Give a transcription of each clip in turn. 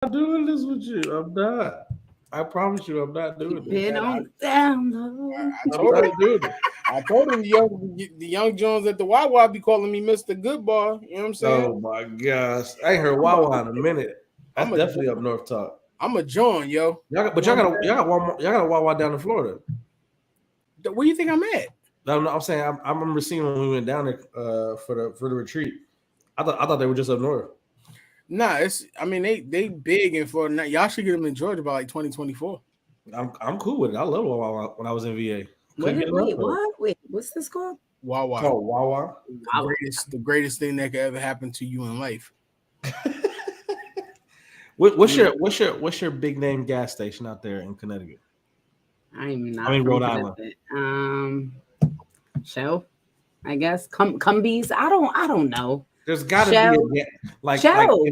not doing this with you. I'm not. I promise you, I'm not doing this. Been on down low. I I'm told him. not doing it. I told him the young Jones at the Wawa be calling me Mr. Goodbar. You know what I'm saying? Oh my gosh, I ain't heard Wawa in a minute. That's I'm a definitely up north talk. I'm a John, yo. Y'all got y'all got Wawa down in Florida. Where you think I'm at? No, I'm saying I remember seeing when we went down there for the retreat. I thought they were just up north. Nah, I mean they big in Florida. Y'all should get them in Georgia by like 2024. I'm cool with it. I love Wawa when I was in VA. Wait, what's this called? Wawa. Oh, Wawa. The greatest thing that could ever happen to you in life. What's your big name gas station out there in Connecticut? I'm not. I mean Rhode Island. Shell, I guess. Cumbies. I don't know. There's got to be Shell.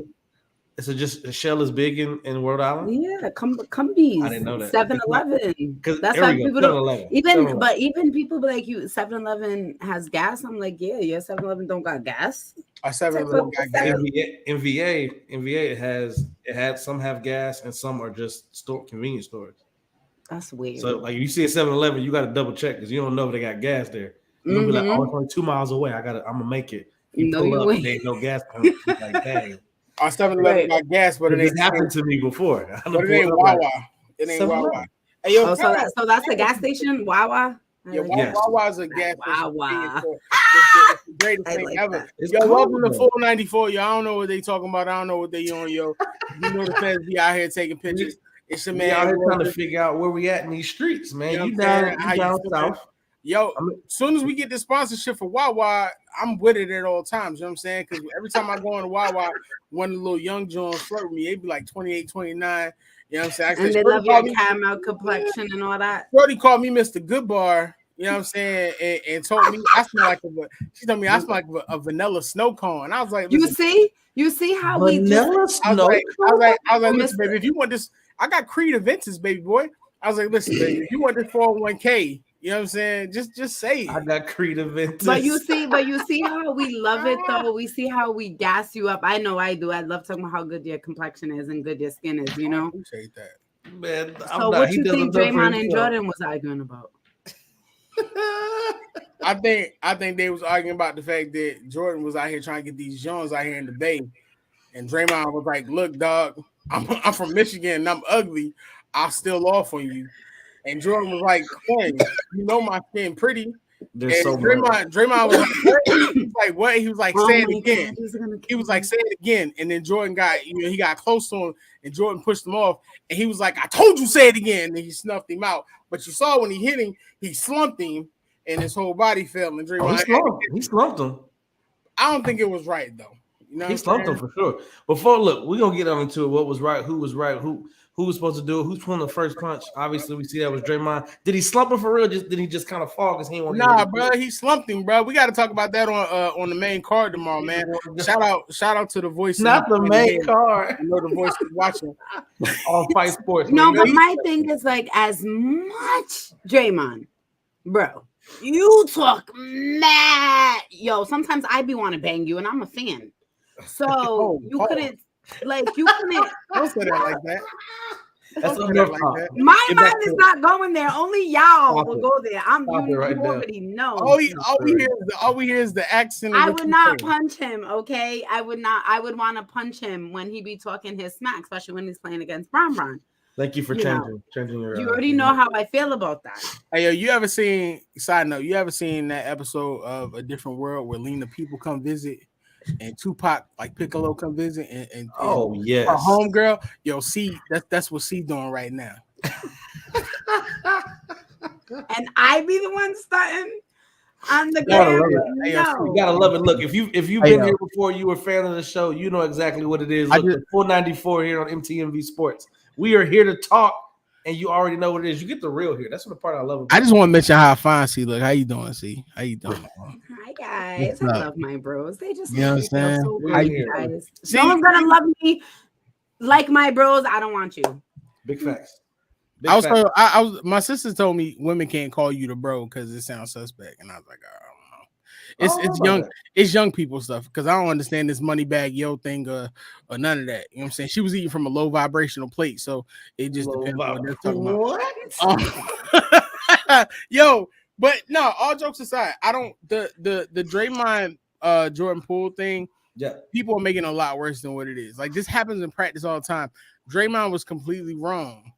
Just a Shell is big in Rhode Island. Yeah, Cumbies. I didn't know that. 7-Eleven. Because that's why people don't even people be like, you 7-Eleven has gas. I'm like, yeah, 7-Eleven don't got gas. 7-Eleven got gas. In VA it had some have gas and some are just convenience stores. That's weird. So like you see a 7-Eleven, you got to double check because you don't know if they got gas there. You'll be like, oh, it's only 2 miles away. I'm gonna make it. You pull up, there ain't no gas pump. Like, dang. Our 7-Eleven got gas, but it happened to me before. But it ain't Wawa. It ain't Wawa. Hey, yo, so that's the gas station, Wawa. Yeah, Wawa's a gas station. Wawa. It's the greatest thing like ever. It's Yo, cool, welcome to though. Full 94. Yo, I don't know what they talking about. I don't know what they on, yo. You know the feds be out here taking pictures. It's a man out here trying to figure out where we at in these streets, man. You down south. Yo, as soon as we get the sponsorship for Wawa, I'm with it at all times. You know what I'm saying? Because every time I go on to Wawa, one of the little young Jones flirt with me. They be like 28, 29. You know what I'm saying? And they love your caramel complexion and all that. Shorty called me Mr. Goodbar. You know what I'm saying? And told me I smell like she told me I smell like a vanilla snow cone. And I was like, you see how vanilla snow I was like, listen, baby, if you want this, I got Creed Aventus, baby boy. I was like, listen, baby, if you want this 401k, you know what I'm saying? Just say it. I got Creed Aventus. But you see how we love it though. We see how we gas you up. I know I do. I love talking about how good your complexion is and good your skin is, you know. I appreciate that. Man, so what you think Draymond and Jordan was arguing about? I think they was arguing about the fact that Jordan was out here trying to get these Jones out here in the Bay, and Draymond was like, "Look, dog, I'm from Michigan and I'm ugly. I'll still off on you." And Jordan was like, "Hey, you know my skin pretty." And so Draymond was like, what? He was like, say it again. He was like, say it again. And then Jordan he got close to him, and Jordan pushed him off. And he was like, I told you, say it again. And he snuffed him out. But you saw when he hit him, he slumped him, and his whole body fell. And Draymond, he slumped him. I don't think it was right though. You know, he slumped him for sure. Before, look, we're gonna get on into it. What was right? Who was right? Who was supposed to do it? Who's pulling the first punch? Obviously, we see that was Draymond. Did he slump him for real? Did he just kind of fall because he won't? Nah, bro, he slumped him, bro. We got to talk about that on the main card tomorrow, man. Shout out to the voice. Not the main card. I know the voice is watching all Fight Sports. No, but my thing is like, as much Draymond, bro, you talk mad. Yo, sometimes I be want to bang you, and I'm a fan. So you couldn't. Like you couldn't. Don't say that like that. That's like that. My mind is not going there. Only y'all will go there. You already know. All we hear is the accent. I would not punch him. Okay, I would not. I would want to punch him when he be talking his smack, especially when he's playing against Bron. Thank you for changing your. You already know how I feel about that. Hey, yo, you ever seen? Side note, you ever seen that episode of A Different World where Lena People come visit? And Tupac, like Piccolo, come visit, and oh yes, our homegirl, yo, C, that's what C doing right now. And I be the one starting on the ground. You gotta love it. Look, if you've been here before, you were a fan of the show, you know exactly what it is. Look, the 494 here on MTMV Sports. We are here to talk. And you already know what it is. You get the real here. That's what the part I love about I just want to mention how fine C look. How you doing, C? How you doing? Hi guys. I love my bros. They just you know what I'm saying? So guys. No one's gonna love me like my bros. I don't want you. Big facts. I was my sister told me women can't call you the bro because it sounds suspect. And I was like, I don't know. It's young people stuff because I don't understand this money bag yo thing or none of that. You know what I'm saying? She was eating from a low vibrational plate, so it just depends on what they're talking about. Yo, but no, all jokes aside, I don't the Draymond Jordan Poole thing. Yeah, people are making it a lot worse than what it is. Like this happens in practice all the time. Draymond was completely wrong.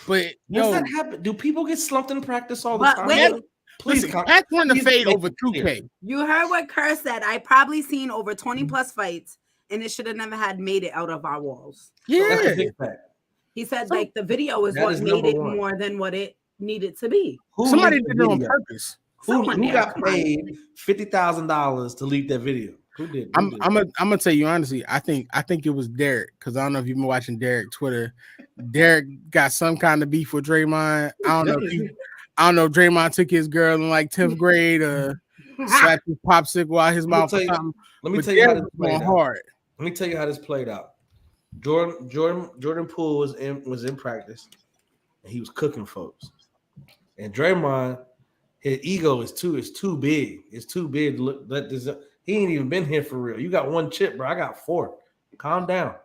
But does that happen? Do people get slumped in practice all the time? Wait, please, Pat won the fade over 2K. You heard what Kerr said. I probably seen over 20 plus fights, and it should have never had made it out of our walls. Yeah, he said like the video is what made it more than what it needed to be. Somebody did it on purpose. Who got paid $50,000 to leak that video? Who did? I'm gonna tell you honestly. I think it was Derek because I don't know if you've been watching Derek Twitter. Derek got some kind of beef with Draymond. I don't know if Draymond took his girl in like 10th grade or slapped his popsicle out his mouth. Let me tell you how this played out. Let me tell you how this played out. Jordan Poole was in practice and he was cooking folks. And Draymond, his ego is too big. It's too big to look. Let this. He ain't even been here for real. You got one chip, bro. I got 4. Calm down.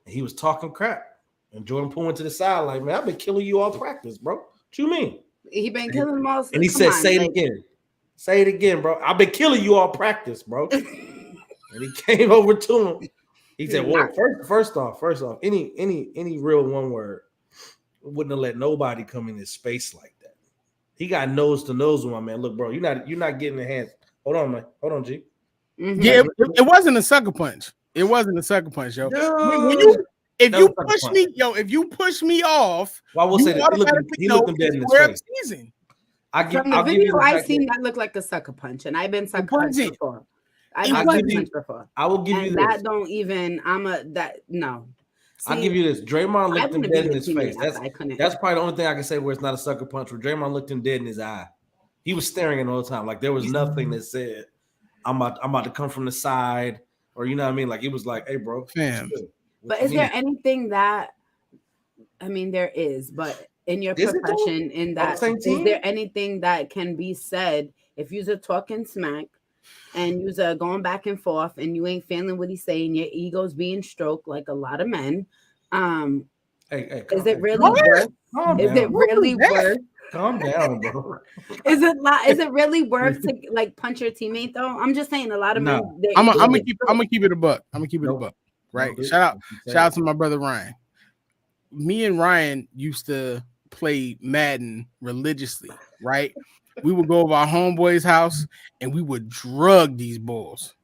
And he was talking crap. And Jordan Poole went to the side like, man, I've been killing you all practice, bro. What you mean? He been killing them all. And he said, say it again. Say it again, bro. I've been killing you all practice, bro. And he came over to him. He said, well, first off, any real one word wouldn't have let nobody come in his space like that. He got nose to nose with my man. Look, bro, you're not getting the hands. Hold on, man. Hold on, G. Mm-hmm. Yeah, it wasn't a sucker punch. It wasn't a sucker punch, yo. If you push me off, well, I will say that he looked him dead in his face. From the video I seen, that looked like a sucker punch, and I've been sucker punched before. I will give you this. That don't even. No. See, I'll give you this. Draymond looked him dead in his face. That's probably the only thing I can say where it's not a sucker punch. Where Draymond looked him dead in his eye. He was staring at him all the time. Like there was nothing that said, I'm about to come from the side, or you know what I mean? Like it was like, hey, bro. Fam. But is there anything that, I mean, there is, but in your profession, in that, is there anything that can be said if you're talking smack and you're going back and forth and you ain't feeling what he's saying, your ego's being stroked like a lot of men? Is it really worth? Is it really worth? Calm down, bro. Is it really worth to like punch your teammate though? I'm just saying a lot of men. I'm gonna keep it a buck. Right. Shout out to my brother Ryan. Me and Ryan used to play Madden religiously, right? We would go over our homeboy's house and we would drug these bulls.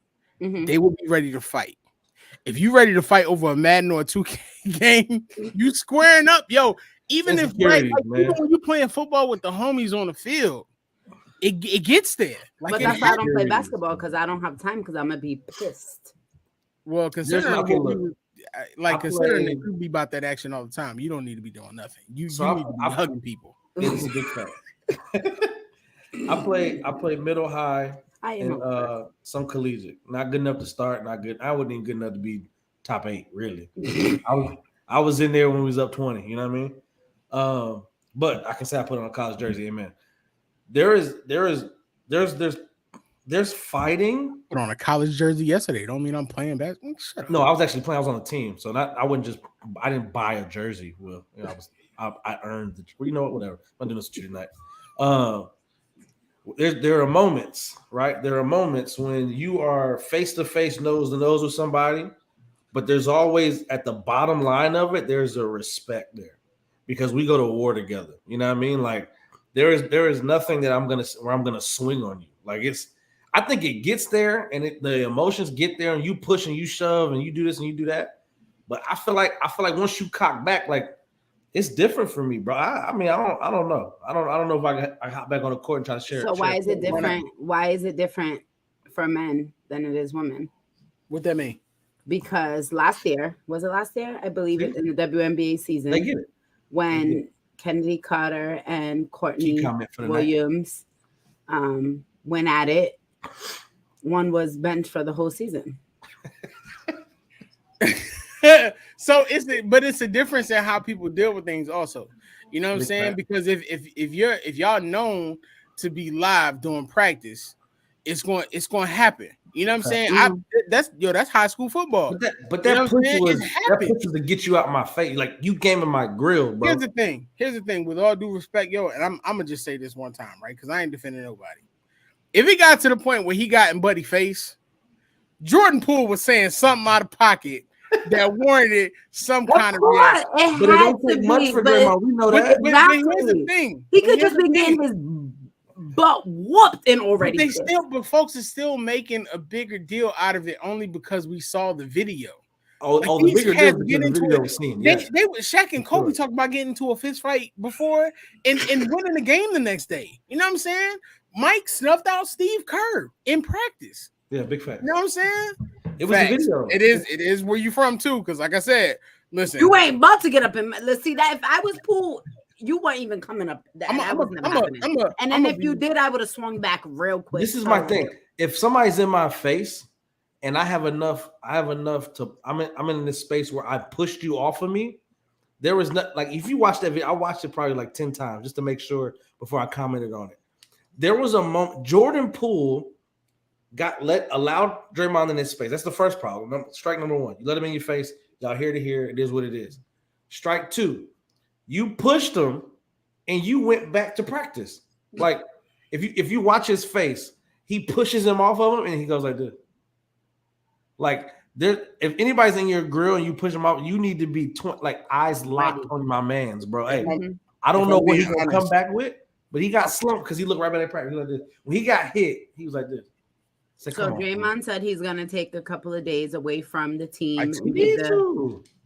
Mm-hmm. They would be ready to fight. If you ready to fight over a Madden or a 2K game, you squaring up, yo. Even if even when you playing football with the homies on the field, it gets there. Like, but that's why I don't play basketball because I don't have time because I'm gonna be pissed. Well, considering considering that you be about that action all the time, you don't need to be doing nothing. You need to be hugging people. It's a big fact. I play middle, high, and some collegiate. Not good enough to start. Not good. I wasn't even good enough to be top 8. Really, I was in there when we was up 20. You know what I mean? But I can say I put on a college jersey. Amen. There's fighting. Put on a college jersey yesterday. Don't mean I'm playing basketball. No, I was actually playing. I was on the team, so I didn't buy a jersey. Well, I earned the. Well, you know what? Whatever. I'm doing this with you tonight. There are moments, right? There are moments when you are face to face, nose to nose with somebody, but there's always at the bottom line of it, there's a respect there because we go to war together. You know what I mean? Like there is nothing that I'm gonna swing on you. Like I think it gets there and the emotions get there and you push and you shove and you do this and you do that. But I feel like once you cock back, like it's different for me, bro. I mean, I don't know. I don't know if I hop back on the court and try to share. So why is it different? Why is it different for men than it is women? What that mean? Because last year, I believe it in the WNBA season. They get it. When Kennedy Carter and Courtney Williams went at it, one was benched for the whole season. So it's a difference in how people deal with things also. You know what I'm saying? Because if y'all known to be live during practice, it's going to happen. You know what I'm saying? That's high school football. But that push was to get you out my face. Like you came in my grill, bro. Here's the thing. With all due respect, yo, and I'm gonna just say this one time, right? Because I ain't defending nobody. If it got to the point where he got in Buddy face, Jordan Poole was saying something out of pocket that warranted some kind of reaction. But it don't take much for Draymond. We know that. But here's the thing. He could just be getting his butt whooped in already. But folks are still making a bigger deal out of it only because we saw the video. The bigger deal is the video was seen. They Shaq and Kobe talked about getting into a fist fight before and winning the game the next day. You know what I'm saying? Mike snuffed out Steve Kerr in practice. Yeah, big fact. You know what I'm saying? It was a video. It is where you from too, because like I said, listen, you ain't about to get up and let's see that. If I was Poole, you weren't even coming up. That wasn't happening. And then if you did, I would have swung back real quick. This is my thing. If somebody's in my face and I have enough to I'm in this space where I pushed you off of me. There was not like if you watch that video, I watched it probably like 10 times just to make sure before I commented on it. There was a moment Jordan Poole allowed Draymond in his space. That's the first problem. Strike number 1. You let him in your face. Y'all here to hear. It is what it is. Strike 2. You pushed him and you went back to practice. Like if you watch his face, he pushes him off of him and he goes like this. Like if anybody's in your grill and you push him off, you need to be like eyes locked on my man's, bro. Hey, I don't know what he's gonna come back with, but he got slumped because he looked right by that practice like this. When he got hit, he was like this. So Draymond said he's gonna take a couple of days away from the team.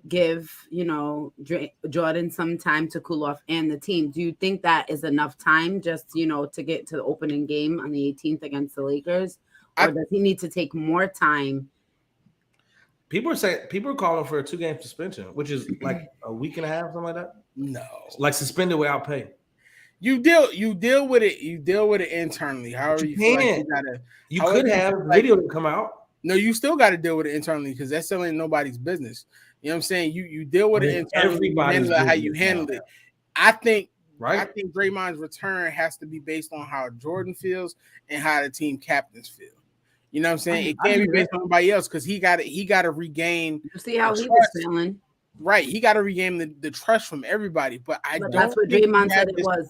Give Jordan some time to cool off and the team. Do you think that is enough time just to get to the opening game on the 18th against the Lakers, or does he need to take more time? People are calling for a 2-game suspension, which is like a week and a half, something like that. No, like suspended without pay. You deal with it. You deal with it internally. However you feel like you could have video to come out. No, you still got to deal with it internally because that's still ain't nobody's business. You know what I'm saying? You deal with it internally. Handle it how you handle it. I think Draymond's return has to be based on how Jordan feels and how the team captains feel. You know what I'm saying? It can't be based on anybody else because he got to regain. You see how he was feeling, right? He got to regain the trust from everybody. But that's what Draymond said it was.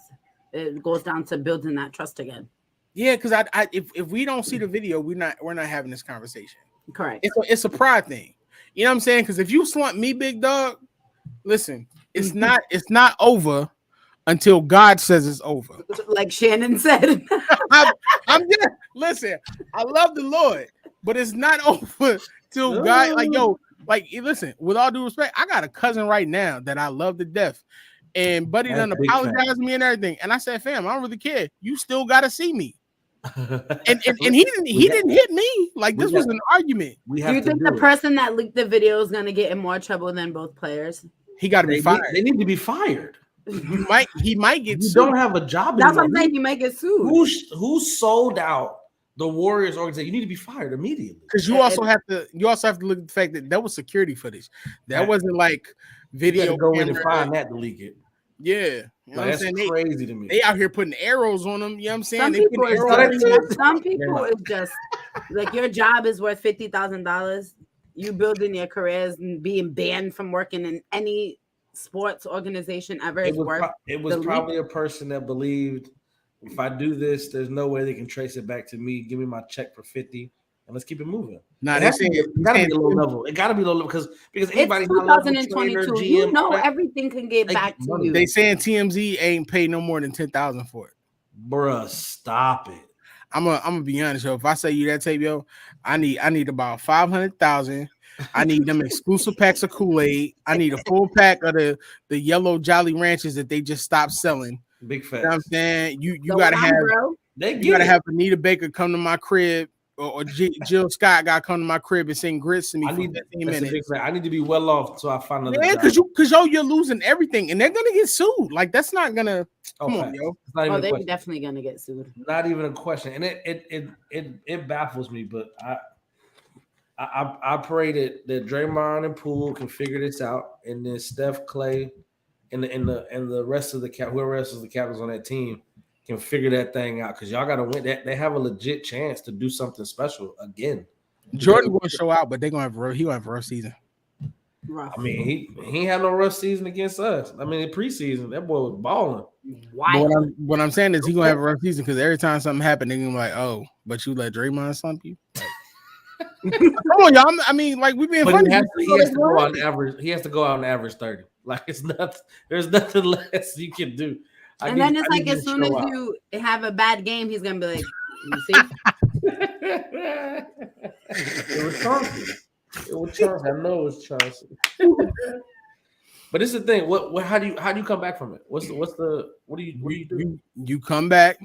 It goes down to building that trust again. Yeah, because if we don't see the video, we're not having this conversation. Correct. It's a pride thing. You know what I'm saying? Because if you slump me, big dog, listen, it's not over until God says it's over. Like Shannon said. I'm just listen. I love the Lord, but it's not over till God. Listen. With all due respect, I got a cousin right now that I love to death. And Buddy done apologized to me and everything. And I said, fam, I don't really care. You still gotta see me. and he didn't hit me. Like this was an argument. Do you think the person that leaked the video is gonna get in more trouble than both players? He gotta be fired. They need to be fired. He might get sued. Don't have a job. That's what I'm saying. You might get sued. Who sold out the Warriors organization? You need to be fired immediately. Because you also have to look at the fact that was security footage. That wasn't like video. You go in and find that to leak it. Yeah, you know that's crazy to me. They out here putting arrows on them. You know what I'm saying? Some people is just like your job is worth $50,000. You building your careers and being banned from working in any sports organization ever. It was probably a person that believed if I do this, there's no way they can trace it back to me. Give me my check for 50 and let's keep it moving. Nah, it gotta be low level. It gotta be low level because anybody it's 2022. You know everything can get back to you. They saying TMZ ain't paid no more than $10,000 for it. Bruh, stop it. I'm gonna be honest, yo. If I say you that tape, yo, I need about 500,000. I need them exclusive packs of Kool-Aid. I need a full pack of the yellow Jolly Ranchers that they just stopped selling. Big facts. You know what I'm saying? You gotta have Anita Baker come to my crib or Jill Scott got to come to my crib and sing grits to me for 15 minutes. I need to be well off so I find another job. Because you're losing everything and they're gonna get sued. Like that's not gonna come on, yo. They're definitely gonna get sued. Not even a question. And it baffles me, but I pray that Draymond and Poole can figure this out, and then Steph, Clay, and the rest of whoever else is the captains on that team can figure that thing out because y'all got to win. That they have a legit chance to do something special again. Jordan going to show out, but he gonna have a rough season. Rough. I mean, he had no rough season against us. I mean, in preseason, that boy was balling. What I'm saying is he gonna have a rough season because every time something happened, they're gonna be like, "Oh, but you let Draymond slump you." Like, come on, y'all. I mean, like we being funny. He has to go out on average. He has to go out on average 30. Like it's nothing. There's nothing less you can do. Then it's like as soon as you have a bad game, he's gonna be like, "You see." It was Chauncey. I know it was Chauncey. But it's the thing. What? How do you come back from it? What do you do? You come back.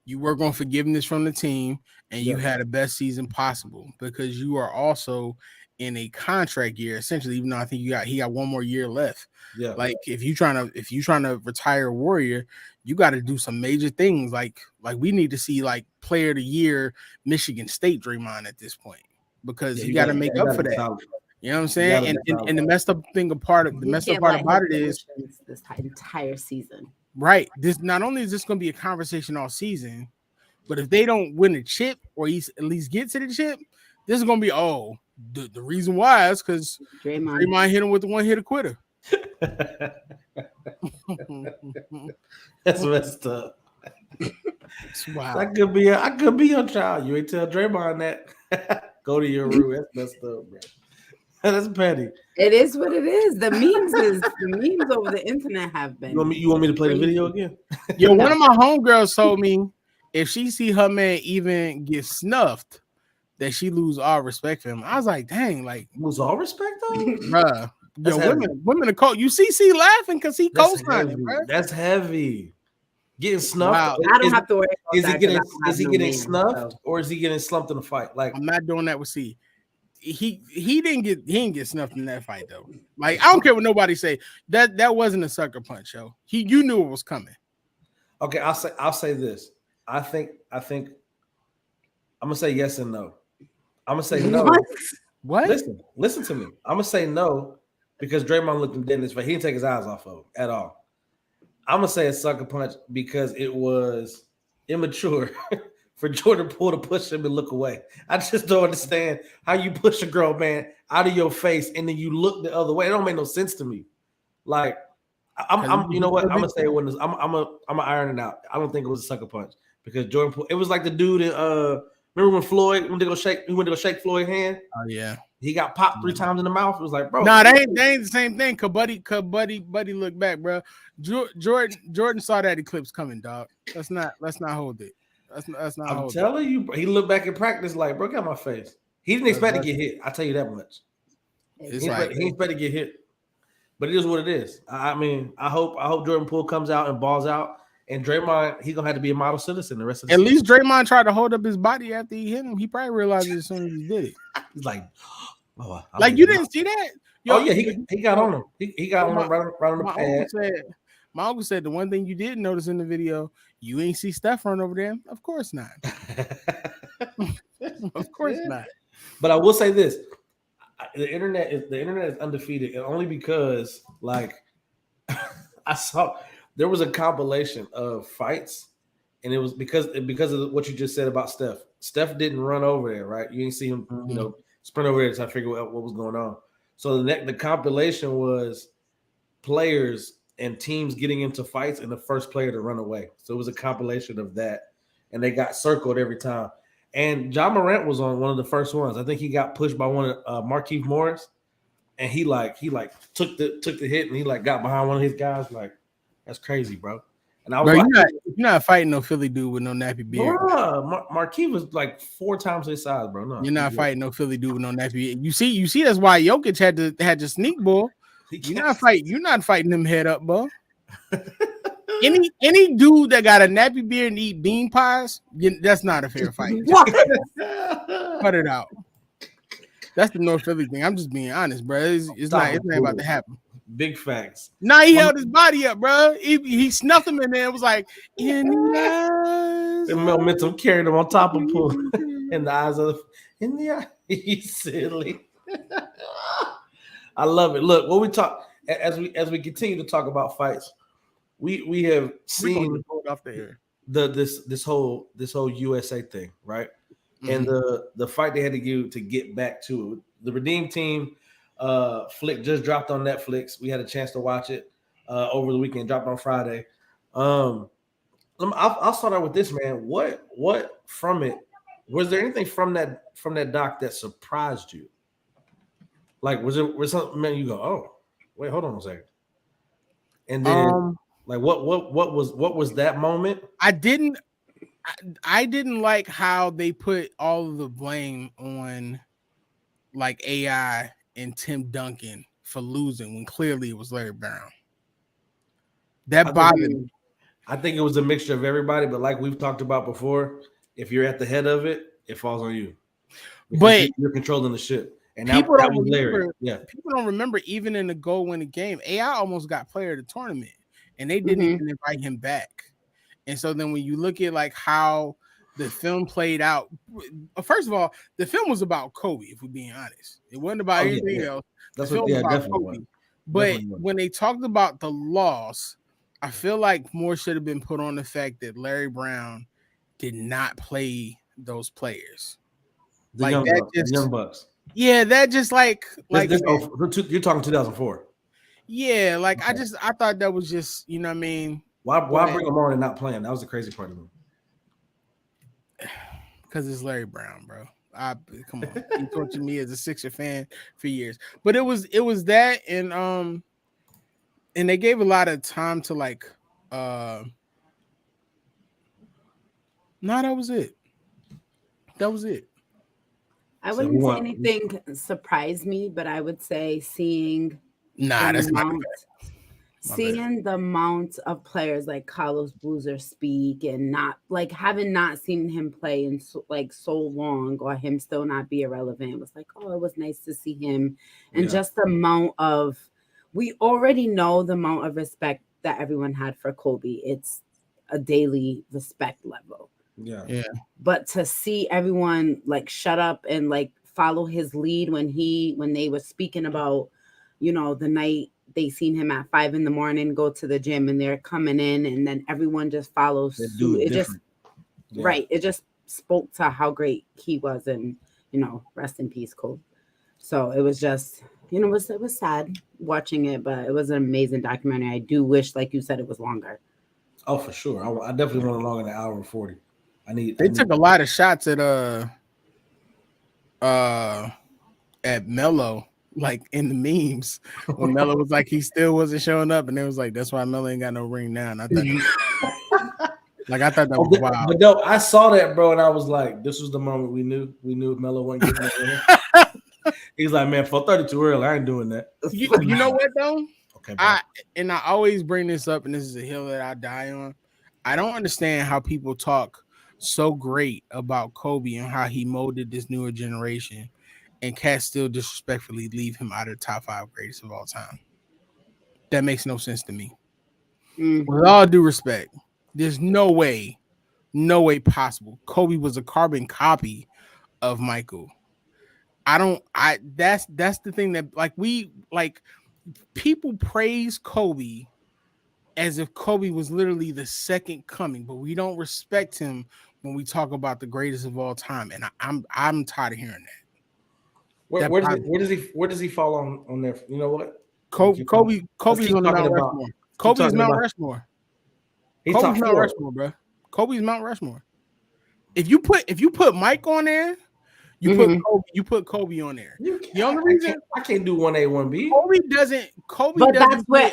You work on forgiveness from the team, and you had the best season possible because you are also in a contract year, essentially. Even though I think he got one more year left. Yeah. Like if you trying to retire a Warrior, you got to do some major things. Like we need to see like Player of the Year, Michigan State Draymond at this point because he got to make up for that. You know what I'm saying? And the messed up part about it is this entire season. Right. This not only is this going to be a conversation all season, but if they don't win a chip or at least get to the chip, this is going to be the reason why is because Draymond hit him with the one-hitter quitter. That's messed up. Wow. I could be your child. You ain't tell Draymond that. Go to your room. That's messed up, bro. That's petty. It is what it is. The memes over the internet have been. You want me to play the video again? Yo, one of my homegirls told me if she see her man even get snuffed, that she lose all respect for him. I was like, dang, like lose all respect though, bruh. Yo, women are cold. You see laughing because he co-signing, bro. That's heavy. Getting snuffed. Wow. I don't have to worry. Is he getting snuffed or is he getting slumped in a fight? Like I'm not doing that with C. He didn't get snuffed in that fight though. Like I don't care what nobody say. That wasn't a sucker punch, yo. You knew it was coming. Okay, I'll say this. I think I'm gonna say yes and no. I'm gonna say no. What? Listen to me. I'm gonna say no because Draymond looked him dead in his face. He didn't take his eyes off of him at all. I'm gonna say a sucker punch because it was immature for Jordan Poole to push him and look away. I just don't understand how you push a grown man out of your face and then you look the other way. It don't make no sense to me. Like I'm you know what? I'm gonna say it wasn't. I'm gonna iron it out. I don't think it was a sucker punch because Jordan Poole. It was like the dude in remember when Floyd went to go shake Floyd's hand? Oh yeah. He got popped 3 times in the mouth. It was like, bro. No, they ain't the same thing. Buddy look back, bro. Jordan saw that eclipse coming, dog. Let's not hold it. That's not. I'm telling you, bro, he looked back in practice like, bro, get my face. He didn't expect to get hit. I tell you that much. He didn't expect to get hit. But it is what it is. I mean, I hope Jordan Poole comes out and balls out. And Draymond, he's gonna have to be a model citizen the rest of the season. At least Draymond tried to hold up his body after he hit him. He probably realized it as soon as he did it. He's like, oh, like you didn't see that? Yo, oh yeah, he got on him. He got on him right on the pad. My uncle said the one thing you didn't notice in the video, you ain't see Steph run over there. Of course not. Of course not. But I will say this: the internet is undefeated, and only because like I saw there was a compilation of fights, and it was because of what you just said about Steph. Steph didn't run over there, right? You didn't see him, sprint over there to try to figure out what was going on. So the compilation was players and teams getting into fights and the first player to run away. So it was a compilation of that, and they got circled every time. And John Morant was on one of the first ones. I think he got pushed by one of Markieff Morris, and he took the hit and he like got behind one of his guys. Like, that's crazy, bro. And I was you're not fighting no Philly dude with no nappy beard. Markieff was like 4 times his size, bro. No, you're not fighting no Philly dude with no nappy beard. You see that's why Jokic had to sneak ball. You're not fighting him head up, bro. Any dude that got a nappy beard and eat bean pies, that's not a fair fight. Cut it out. That's the North Philly thing. I'm just being honest, bro. It's not about to happen. Big facts. Nah, he held his body up, bro. He snuffed him in there. It was like in the eyes. The momentum carried him on top of Poole in the eyes of in the eye. He's silly. I love it. Look, when we talk as we continue to talk about fights, we have seen this whole USA thing, right? And the fight they had to do to get back to it. The Redeem Team flick just dropped on Netflix. We had a chance to watch it over the weekend. Dropped on Friday. I'll start out with this, man. What from it? Was there anything from that doc that surprised you? Like, was something, man, you go, oh, wait, hold on a second. And then like what was that moment? I didn't like how they put all of the blame on like AI and Tim Duncan for losing when clearly it was Larry Brown. That bothered me. I think it was a mixture of everybody, but like we've talked about before, if you're at the head of it, it falls on you. But you're controlling the ship. And people that was Larry. Yeah. People don't remember, even in the goal-winning game, AI almost got player of the tournament, and they didn't even invite him back. And so then when you look at like how the film played out, first of all, the film was about Kobe, if we're being honest. It wasn't about anything else. That's what about Kobe. But when they talked about the loss, I feel like more should have been put on the fact that Larry Brown did not play those players. The young Bucks. Yeah, that just like you're talking 2004. Yeah, like okay. I thought that was just, you know what I mean? Why bring him on and not playing? That was the crazy part of me. Because it's Larry Brown, bro. Come on. He tortured me as a Sixer fan for years. But it was that, and they gave a lot of time to like no, that was it. I wouldn't say anything surprised me, but I would say seeing the amount of players like Carlos Boozer speak and not like having not seen him play in so long, or him still not be irrelevant, it was like, oh, it was nice to see him. And just the amount of, we already know the amount of respect that everyone had for Kobe. It's a daily respect level. Yeah. But to see everyone like shut up and like follow his lead when they were speaking about, you know, the night they seen him at 5 a.m, go to the gym, and they're coming in, and then everyone just follows suit. It just spoke to how great he was, and, you know, rest in peace, Kobe. So it was just, you know, it was sad watching it, but it was an amazing documentary. I do wish, like you said, it was longer. Oh, for sure. I definitely want it longer than an hour and 40. They took a lot of shots at Melo, like in the memes, when Melo was like he still wasn't showing up, and it was like, that's why Melo ain't got no ring now. And I thought that was wild. But no, I saw that, bro, and I was like, this was the moment we knew Melo wasn't getting it. He's like, man, 4:30 too early. I ain't doing that. You know what though? Okay, bro. I always bring this up, and this is a hill that I die on. I don't understand how people talk so great about Kobe and how he molded this newer generation, and cats still disrespectfully leave him out of the top 5 greatest of all time. That makes no sense to me. With all due respect, there's no way possible. Kobe was a carbon copy of Michael. That's the thing that people praise Kobe as if Kobe was literally the second coming, but we don't respect him when we talk about the greatest of all time. And I'm tired of hearing that. Where does he fall on there? You know what? Kobe's on Mount Rushmore. Kobe's Mount Rushmore. Kobe's Mount Rushmore, bro. Kobe's Mount Rushmore. If you put Mike on there, you put Kobe on there. The only reason I can't do 1A, 1B.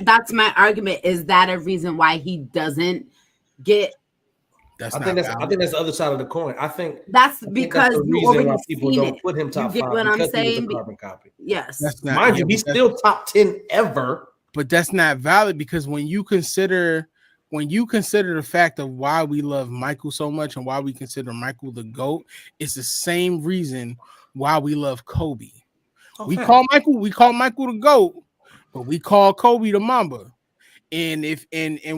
That's my argument. Is that a reason why he doesn't get? I think that's the other side of the coin. I think that's because the reason why people don't put him top 5. You get what I'm saying? Carbon copy. Yes. Mind you, he's still top 10 ever. But that's not valid, because when you consider the fact of why we love Michael so much and why we consider Michael the GOAT, it's the same reason why we love Kobe. We call Michael the GOAT, but we call Kobe the Mamba. And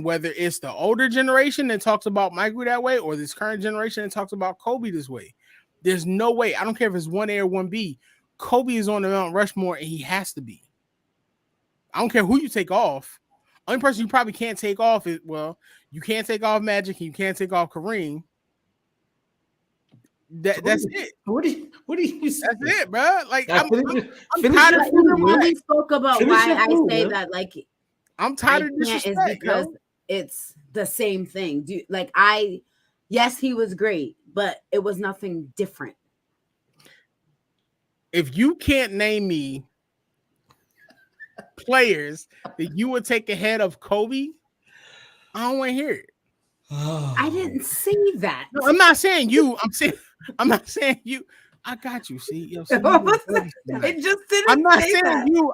whether it's the older generation that talks about Michael that way, or this current generation that talks about Kobe this way, there's no way. I don't care if it's 1A or 1B. Kobe is on the Mount Rushmore, and he has to be. I don't care who you take off. Only person you probably can't take off is you can't take off Magic and you can't take off Kareem. That's it. What do you say? That's it, bro. Like I'm tired of we spoke about why I say that. Like I'm tired of disrespect. Is because it's the same thing. Yes, he was great, but it was nothing different. If you can't name me players that you would take ahead of Kobe, I don't want to hear it. I didn't say that. No, I'm not saying you. I'm not saying you. I got you. See, it just didn't. I'm not saying that. You.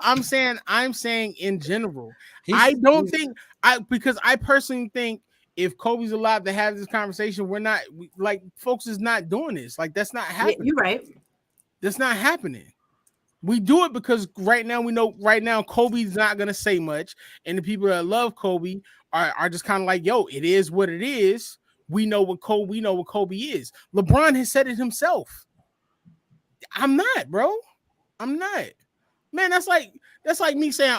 I'm saying in general. Because I personally think if Kobe's alive to have this conversation, folks is not doing this. Like that's not happening. Yeah, you're right. That's not happening. We do it because right now Kobe's not gonna say much, and the people that love Kobe are just kind of like, yo, it is what it is. We know what Kobe is. LeBron has said it himself. I'm not, bro. I'm not. Man, that's like me saying,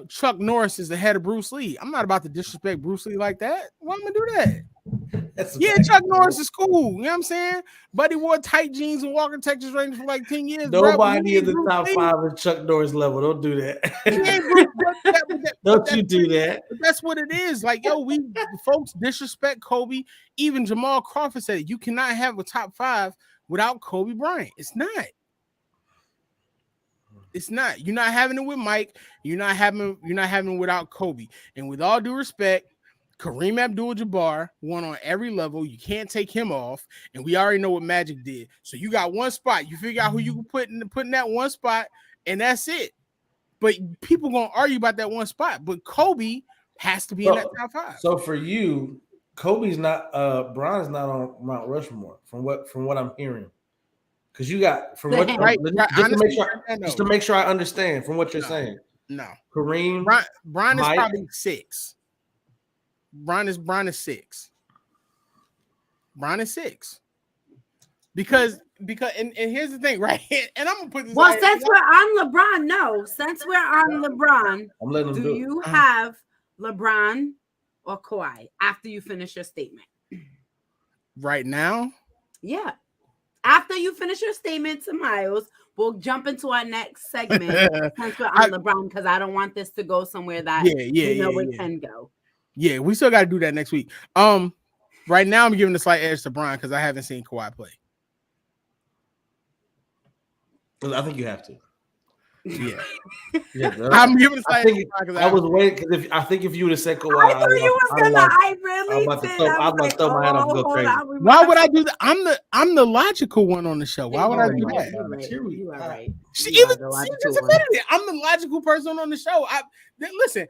Chuck Norris is the head of Bruce Lee. I'm not about to disrespect Bruce Lee like that. Why am I gonna do that? Chuck Norris is cool. You know what I'm saying? Buddy wore tight jeans and walking Texas Rangers for like 10 years. Nobody in the top 5 of Chuck Norris level. Don't do that. Don't you do that. That's what it is. Like, yo, folks disrespect Kobe. Even Jamal Crawford said it. You cannot have a top 5 without Kobe Bryant. It's not. It's not. You're not having it with Mike. You're not having it without Kobe. And with all due respect, Kareem Abdul-Jabbar won on every level. You can't take him off. And we already know what Magic did. So you got one spot. You figure out who you can put in that one spot, and that's it. But people gonna argue about that one spot. But Kobe has to be in that top 5. So for you, Kobe's not Bron is not on Mount Rushmore from what I'm hearing. Because you got just to make sure I understand from what you're saying. No, Kareem, Bron is probably 6. Bron is 6. Bron is 6. Because and here's the thing, right? And I'm gonna put this. Well, since we're on LeBron, since we're on LeBron, I'm letting him do you have LeBron or Kawhi after you finish your statement? Right now? Yeah. After you finish your statement to Miles, we'll jump into our next segment since we're on LeBron, because I don't want this to go somewhere that it can go. Yeah, we still got to do that next week. Right now I'm giving a slight edge to Bron because I haven't seen Kawhi play. I think you have to. Yeah, I'm giving a slight edge. I was waiting because I think if you would have said Kawhi, I thought you was gonna. I really did. I was about to throw my head up and go crazy. Why would I do that? I'm the logical one on the show. Why would I do that? You are right. She just admitted it. I'm the logical person on the show. Listen.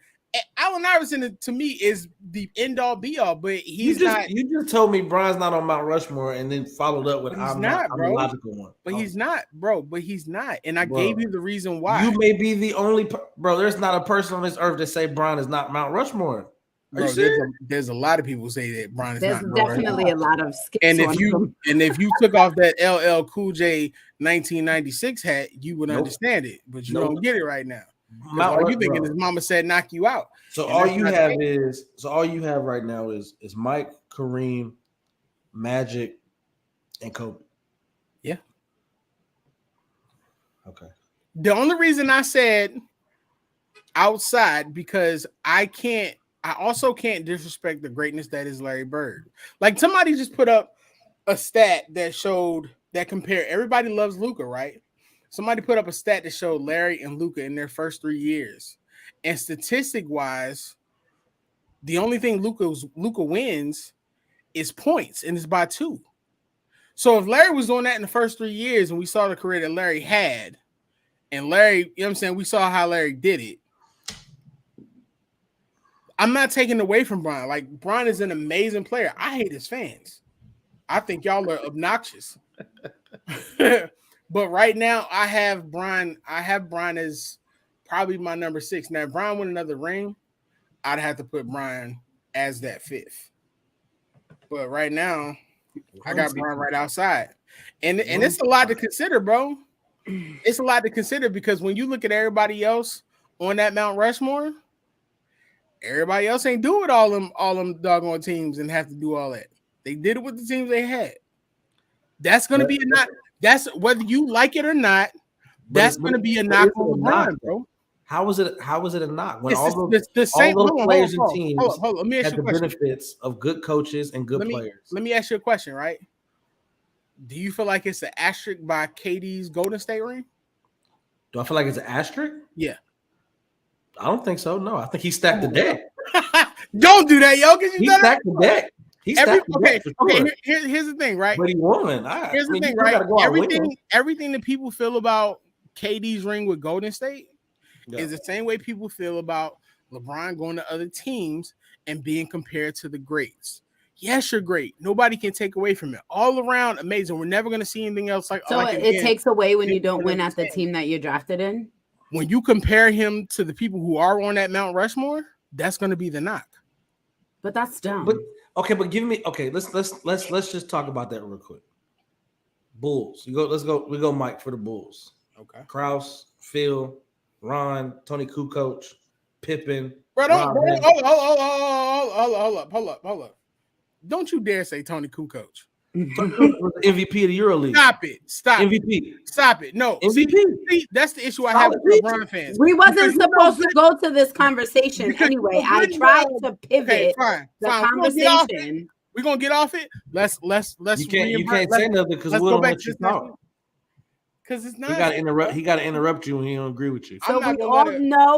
Allen Iverson to me is the end all be all, but he's not. You just told me Bron's not on Mount Rushmore, and then followed up with I'm the logical one. But he's not, bro. But he's not, and I gave you the reason why. You may be the only bro. There's not a person on this earth that say Bron is not Mount Rushmore. Bro, there's a lot of people who say that Bron is not. There's definitely a lot of skips. And if you took off that LL Cool J 1996 hat, you would understand it, but you don't get it right now. All you thinking is mama said knock you out. So all you have right now is Mike, Kareem, Magic, and Kobe. Yeah. Okay. The only reason I said outside because I also can't disrespect the greatness that is Larry Bird. Like somebody just put up a stat that compared everybody loves Luka, right? Somebody put up a stat that showed Larry and Luka in their first 3 years. And statistic-wise, the only thing Luka wins is points, and it's by 2. So if Larry was doing that in the first 3 years and we saw the career that Larry had, and Larry, you know what I'm saying, we saw how Larry did it, I'm not taking away from Bron. Like, Bron is an amazing player. I hate his fans. I think y'all are obnoxious. But right now, I have Bron as probably my number 6. Now, if Bron win another ring, I'd have to put Bron as that 5th. But right now, I got Bron right outside. And it's a lot to consider, bro. It's a lot to consider because when you look at everybody else on that Mount Rushmore, Everybody else ain't do it. All them doggone teams and have to do all that. They did it with the teams they had. That's gonna be a knock. That's whether you like it or not. That's gonna be a knock on LeBron, bro. How was it a knock when all those players and teams let me ask had the benefits of good coaches and good players? Let me ask you a question, right? Do you feel like it's an asterisk by KD's Golden State ring? Do I feel like it's an asterisk? Yeah. I don't think so. No, I think he stacked the deck. Don't do that, yo, because he stacked the deck. Here's the thing, right? But he won. Here's the thing, right? Everything that people feel about KD's ring with Golden State is the same way people feel about LeBron going to other teams and being compared to the greats. Yes, you're great. Nobody can take away from it. All around, amazing. We're never going to see anything else like. So it takes away when you don't win at the team that you're drafted in. When you compare him to the people who are on that Mount Rushmore, that's going to be the knock. But that's dumb. But give me let's just talk about that real quick. Bulls. We go Mike for the Bulls. Okay. Krause, Phil, Ron, Tony Kukoc, Pippen. Hold up. Don't you dare say Tony Kukoc. MVP of the EuroLeague. Stop MVP. It. Stop it. No. MVP. See, that's the issue I have with LeBron fans. We wasn't supposed to go to this conversation anyway. I tried to pivot the conversation. We're gonna get off it. Let's you can't say nothing because we don't let you talk. Because it's not. He gotta interrupt you when he don't agree with you. So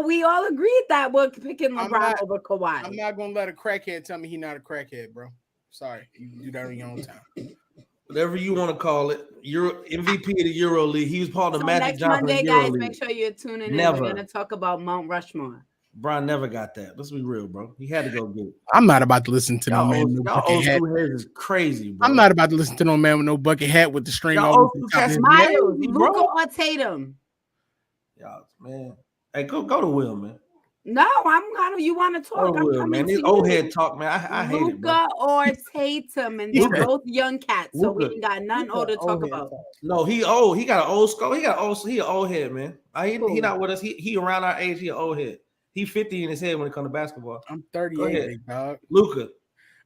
we all agreed that we're picking LeBron over Kawhi. I'm not gonna let a crackhead tell me he's not a crackhead, bro. Sorry, you do that on your own time. Whatever you want to call it, MVP of the EuroLeague. He was part of Magic Johnson. Monday, guys, make sure you're tuning in. We're gonna talk about Mount Rushmore. Brian never got that. Let's be real, bro. He had to go get it. I'm not about to listen to no man with no bucket hat. Is crazy, bro. I'm not about to listen to no man with no bucket hat with the string over the top of his neck. Luka or Tatum? Y'all, man. Hey, go to Will, man. No, you want to talk? Will, man. This old head talk, man. I hate it, bro. Luka or Tatum, and they're both young cats, so we ain't got nothing old to talk about. No, he old. He got an old skull. He an old head, man. He not with us. He around our age. He an old head. He 50 in his head when it comes to basketball. I'm 38, dog. Luka.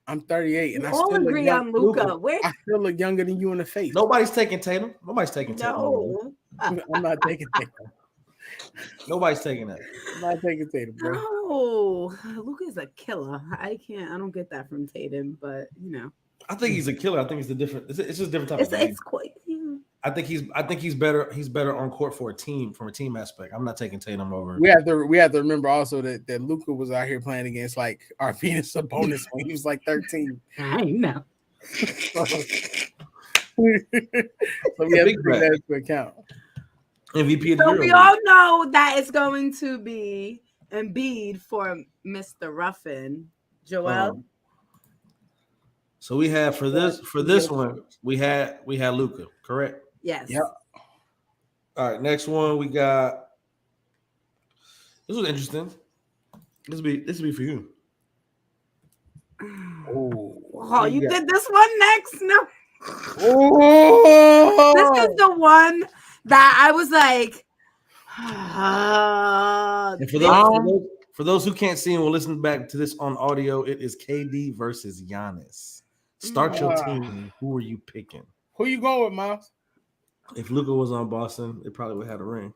I'm 38, and I still agree on Luka. I still look younger than you in the face. Nobody's taking Tatum. Nobody's taking Tatum. No, I'm not taking Tatum. Nobody's taking that. I'm not taking Tatum, bro. No, Luka's a killer. I don't get that from Tatum, but I think he's a killer. I think it's it's just a different type of game. It's quite. I think he's better. He's better on court from a team aspect. I'm not taking Tatum over. We have to remember also that Luka was out here playing against like our Venus opponents when he was like 13. I know. So we have to take that into account. MVP of the So year. We all know that it's going to be Embiid for Mr. Ruffin. Joel. So we have for this one we had Luka, correct? Yes. Yep. All right, next one we got. This was interesting. This will be for you. Oh, you did this one next? No. Oh. This is the one that I was like. And for those who can't see and will listen back to this on audio, it is KD versus Giannis. Start your team. Who are you picking? Who you going with, Miles? If Luka was on Boston, it probably would have had a ring.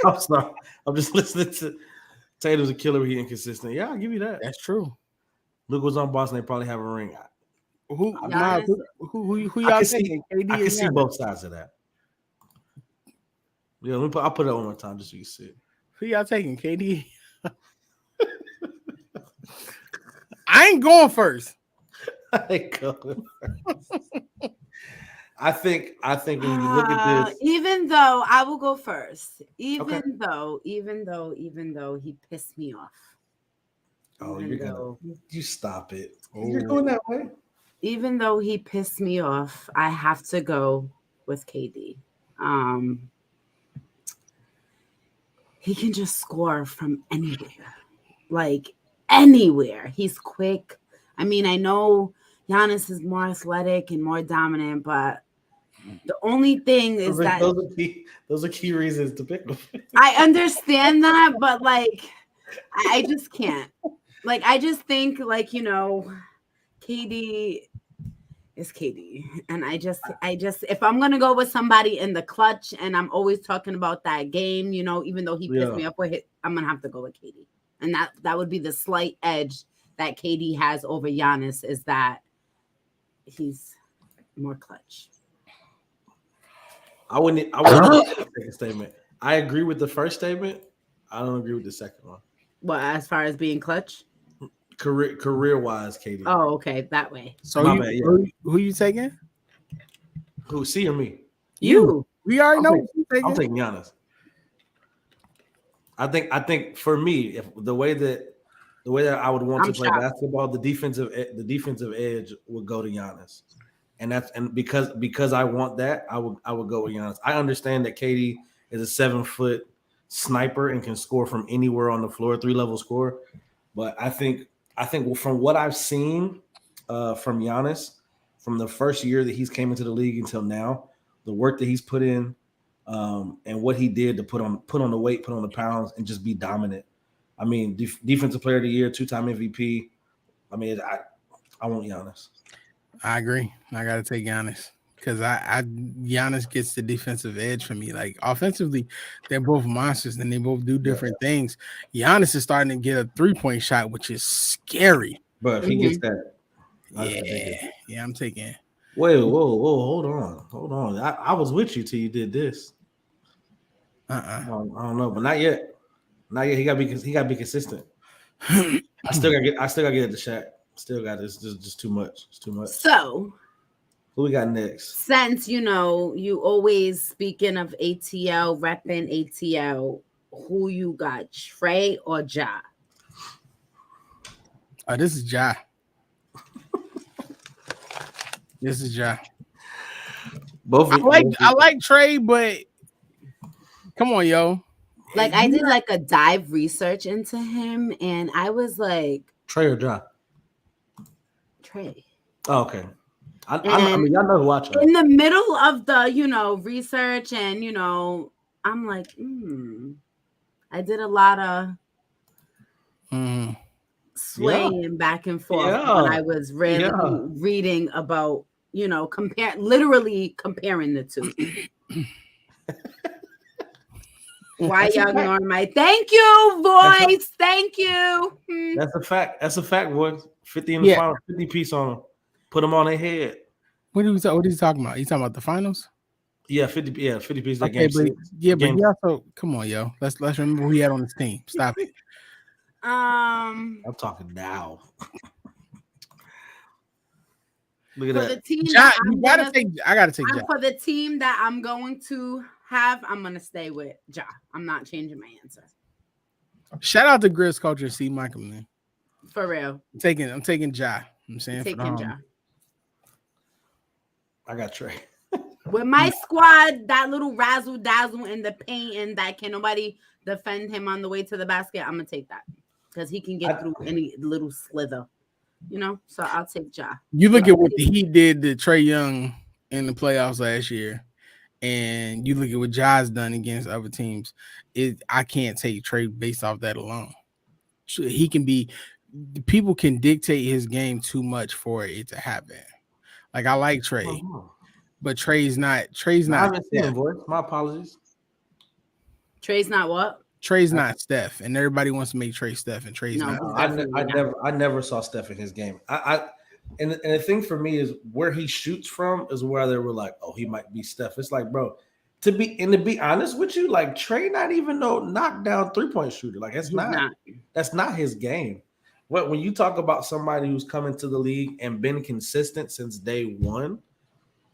I'm sorry. I'm just listening to Tatum's a killer. He inconsistent. Yeah, I'll give you that. That's true. Luka was on Boston. They probably have a ring. Who y'all thinking? I can see both sides of that. Yeah, I'll put it one more time just so you see it. Who y'all taking? KD? I ain't going first. I ain't going first. I think when you look at this, even though I will go first, even though he pissed me off. Oh, you stop it. You're going that way. Even though he pissed me off, I have to go with KD. He can just score from anywhere. Like anywhere. He's quick. I mean, I know Giannis is more athletic and more dominant, but the only thing is those are key reasons to pick him. I understand that, but like I just can't. Like, I just think, like, KD is KD. And I just, if I'm going to go with somebody in the clutch and I'm always talking about that game, even though he pissed me off with it, I'm going to have to go with KD. And that would be the slight edge that KD has over Giannis, is that he's more clutch. I wouldn't the second statement. I agree with the first statement. I don't agree with the second one. Well, as far as being clutch? Career wise, KD. Oh, okay, that way. So who you taking? Who, C or me? You. We already know. I'm taking Giannis. I think for me, if the way that I would want to play basketball, the defensive edge would go to Giannis. And because I want that, I would go with Giannis. I understand that KD is a 7-foot sniper and can score from anywhere on the floor, 3-level scorer. But I think from what I've seen from Giannis, from the first year that he's came into the league until now, the work that he's put in, and what he did to put on the weight, put on the pounds, and just be dominant. I mean, defensive player of the year, 2-time MVP. I mean, I want Giannis. I agree. I got to take Giannis because Giannis gets the defensive edge for me. Like, offensively, they're both monsters and they both do different things. Giannis is starting to get a 3-point shot, which is scary. But if he gets that, yeah, I'm taking. Wait, whoa, hold on. I was with you till you did this. I don't know, but not yet. He got to be consistent. I still got to get at the Shaq. Still got this. Just too much. It's too much. So, who we got next? Since you always speaking of ATL, repping ATL, who you got, Trey or Ja? This is Ja. This is Ja. Both. I like Trey, but come on, yo. Like, I did like a dive research into him, and I was like, Trey or Ja? Trey. Oh, okay. I mean, y'all know who I chose. In the middle of the, research, and I'm like, I did a lot of swaying back and forth when I was reading about, literally comparing the two. Why y'all ignoring my thank you voice? Thank you. That's a fact. That's a fact, boys. 50 in the final, 50 piece on them. Put them on their head. What are you talking about? You talking about the finals? Yeah, 50 piece that game. But you also come on, yo. Let's remember who he had on his team. Stop it. I'm talking now. Look at for that. The team I gotta take Ja. For the team that I'm going to have, I'm gonna stay with Ja. I'm not changing my answer. Shout out to Grizz Culture, C. Michael, man. For real. I'm taking Ja. I'm saying taking Ja. I got Trey. With my squad, that little razzle dazzle in the paint, and that can nobody defend him on the way to the basket, I'm gonna take that because he can get through any little slither, So I'll take Ja. You look at what he did to Trae Young in the playoffs last year, and you look at what Ja's done against other teams. I can't take Trae based off that alone. So he can be. People can dictate his game too much for it to happen. Like, I like Trae, but Trey's not. I haven't seen him, boy. My apologies. Trey's not what? Trey's not Steph, and everybody wants to make Trey Steph, and Trey's not. I never saw Steph in his game. And the thing for me is where he shoots from is where they were like, oh, he might be Steph. It's like, bro, to be honest with you, like Trey not even no knockdown 3-point shooter. Like that's not his game. When you talk about somebody who's come into the league and been consistent since day one,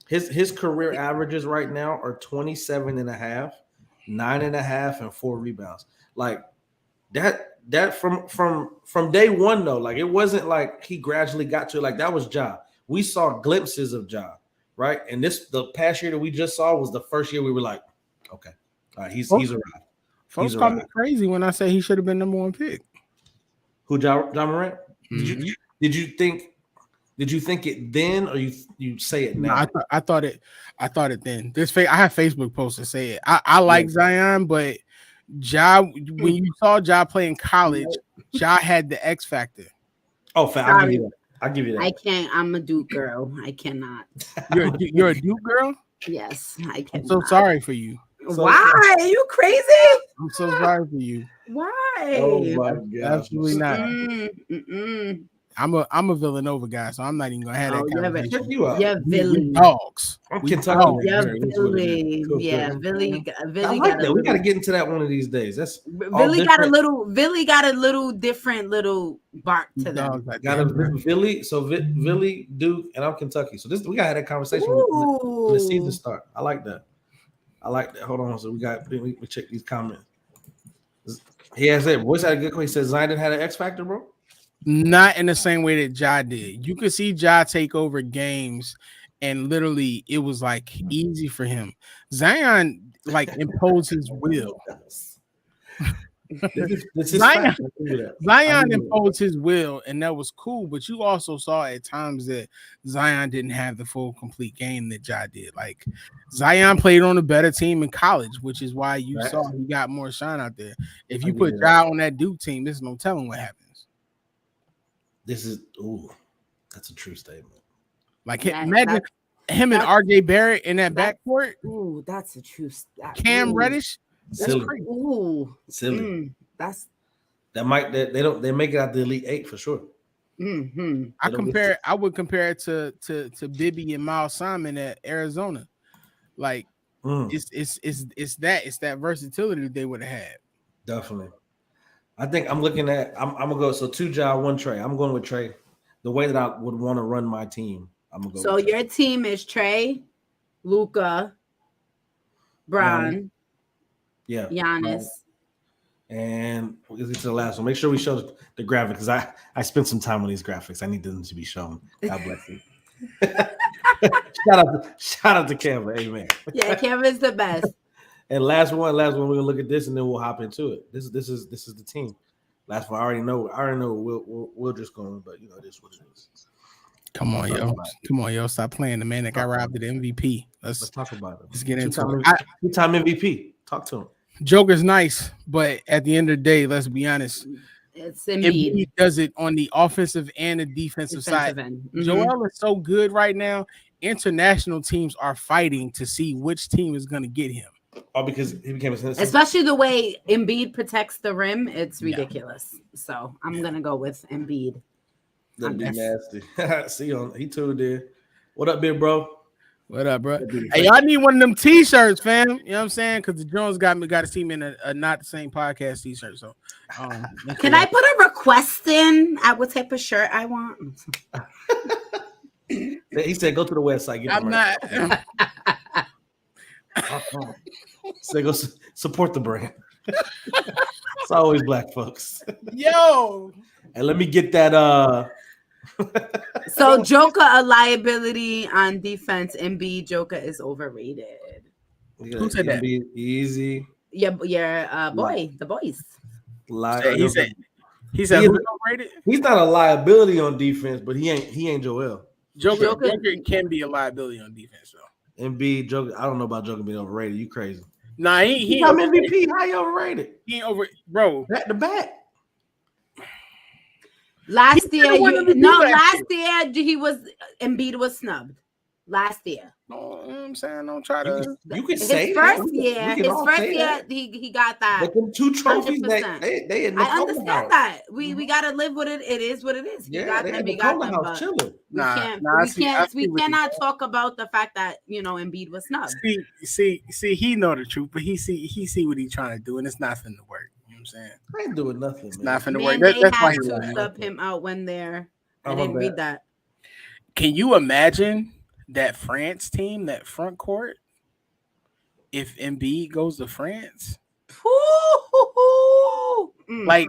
his career averages right now are 27.5, 9.5, and 4 rebounds. Like that from day one though, like it wasn't like he gradually got to it. Like that was Ja. We saw glimpses of Ja, right? And the past year that we just saw was the first year we were like, okay, all right, he's arrived. Folks call me crazy when I say he should have been number 1 pick. Who, Ja Morant? Mm-hmm. Did you think it then, or you say it now? No, I thought it then. I have Facebook posts that say it. I like Zion, but Ja, when you saw Ja play in college, Ja had the X factor. Oh, I'll give you that. I can't. I'm a Duke girl. I cannot. You're a Duke girl? Yes, I can. I'm so sorry for you. Why? Are you crazy? I'm so sorry for you. Why? Oh my God. Absolutely not. I'm a Villanova guy, so I'm not even gonna have that conversation. Yeah, Villy. Dogs. I'm Kentucky. Yeah, Villy. Yeah, Villy. I like that. We got to get into that one of these days. That's Villy got a little different little bark to them. Got a Villy. So Villy, Duke, and I'm Kentucky. So we got to have that conversation when the season start. I like that. Hold on. So we check these comments. He has it. Voice had a good question. He said Zion didn't have an X factor, bro. Not in the same way that Ja did. You could see Ja take over games, and literally it was like easy for him. Zion like imposed his will. Zion imposed his will, and that was cool. But you also saw at times that Zion didn't have the full complete game that Ja did. Like Zion played on a better team in college, which is why you saw he got more shine out there. If you put Ja on that Duke team, there's no telling what happens. That's a true statement. Like imagine him and RJ Barrett in that backcourt. Ooh, that's a true. Cam Reddish. Silly. Silly. They make it out the Elite Eight for sure. Mm-hmm. I would compare it to Bibby and Miles Simon at Arizona. Like it's that versatility they would have had. Definitely. I think I'm looking at. I'm gonna go. So 2 Ja, 1 Trey. I'm going with Trey. The way that I would want to run my team, I'm gonna go. So with your team is Trey, Luka, Bron, Giannis, and we'll get to the last one. Make sure we show the graphic because I spent some time on these graphics. I need them to be shown. God bless you. shout out to Canva. Amen. Yeah, Canva's the best. And last one, we're gonna look at this and then we'll hop into it. This is the team. Last one, I already know we're just going, but you know this is what it is. Come on, yo, stop playing the man that got robbed of the MVP. Let's talk about it. Let's get into it. 2-time MVP. Talk to him. Joker's nice, but at the end of the day, let's be honest. It's Embiid. Embiid does it on the offensive and the defensive side. Mm-hmm. Joel is so good right now. International teams are fighting to see which team is going to get him. Oh, because he became especially the way Embiid protects the rim, it's ridiculous. So I'm gonna go with Embiid. That'd be nasty. See he tuned in. What up, big bro? What up, bro? Hey, I need one of them t-shirts, fam. You know what I'm saying? Because the Jones got to see me in a not the same podcast t-shirt. So can I put a request in at what type of shirt I want? He said go to the website. I'm not. So go support the brand. It's always black folks. Yo, and let me get that. So Joker a liability on defense. Embiid Joker is overrated. Who said that? Easy. Yeah, the boys. He said who's overrated? He's not a liability on defense, but he ain't Joel. Joker can be a liability on defense though. Embiid, Joker. I don't know about Joker being overrated. You crazy? Nah, he I'm MVP. How you overrated? He ain't over, bro. Back to back. Last year, Embiid was snubbed. Last year. No, you know what I'm saying? Don't try to. You can his say first year. His first year, he got that. But them 2 trophies, they I understand that. We gotta live with it. It is what it is. We got them. We cannot talk about the fact that Embiid was snubbed. See, he know the truth, but he see what he's trying to do, and it's not finna work. You know what I'm saying? I ain't doing nothing. It's not finna work. They had to sub him out when they're. I didn't read that. Can you imagine that France team, that front court, if Embiid goes to France? Like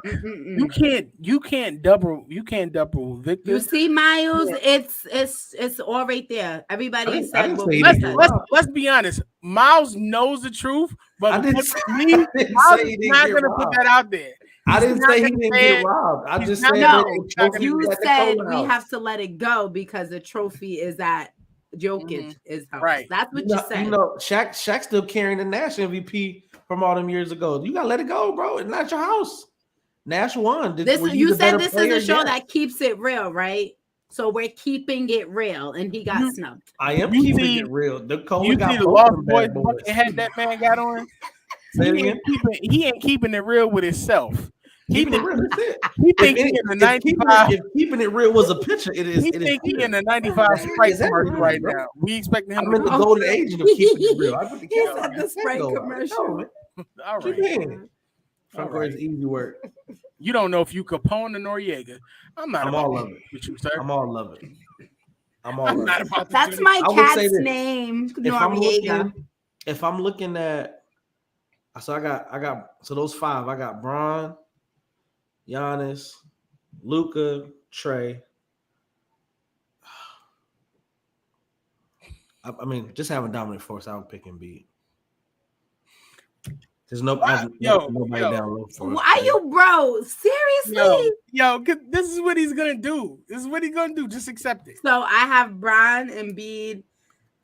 you can't double Victor. You see, Miles, it's all right there. Everybody said, let's be honest. Miles knows the truth, but Miles is not gonna put that out there. I didn't say he didn't get robbed. I just said you said we have to let it go because the trophy is at Jokic is house. Right. That's what you said. Shaq still carrying the national MVP from all them years ago. You gotta let it go, bro. It's not your house. Nash won. You said this is a show that keeps it real, right? So we're keeping it real, and he got snubbed. I am keeping it real. The you see the Lost Boys bucket hat that man got on? He ain't keeping it real with himself. Keeping it real. That's it. He think he in the 95. If keeping it real was a picture, it is. He think he in the 95 Sprite commercial right now. We expecting him. I'm in the golden age of keeping it real. I put the He's at the Sprite commercial. All right. Franco is easy work. You don't know if you Capone or Noriega. I'm all of it with you, sir. I'm all of it. I'm not about that's my cat's name. Noriega. If I'm looking at, so I got so those 5. I got Bron, Giannis, Luka, Trey. I mean, just having dominant force, I would pick Embiid. There's nobody down low for us. Why you, bro? Seriously? Yo, this is what he's gonna do. Just accept it. So I have Bron, Embiid,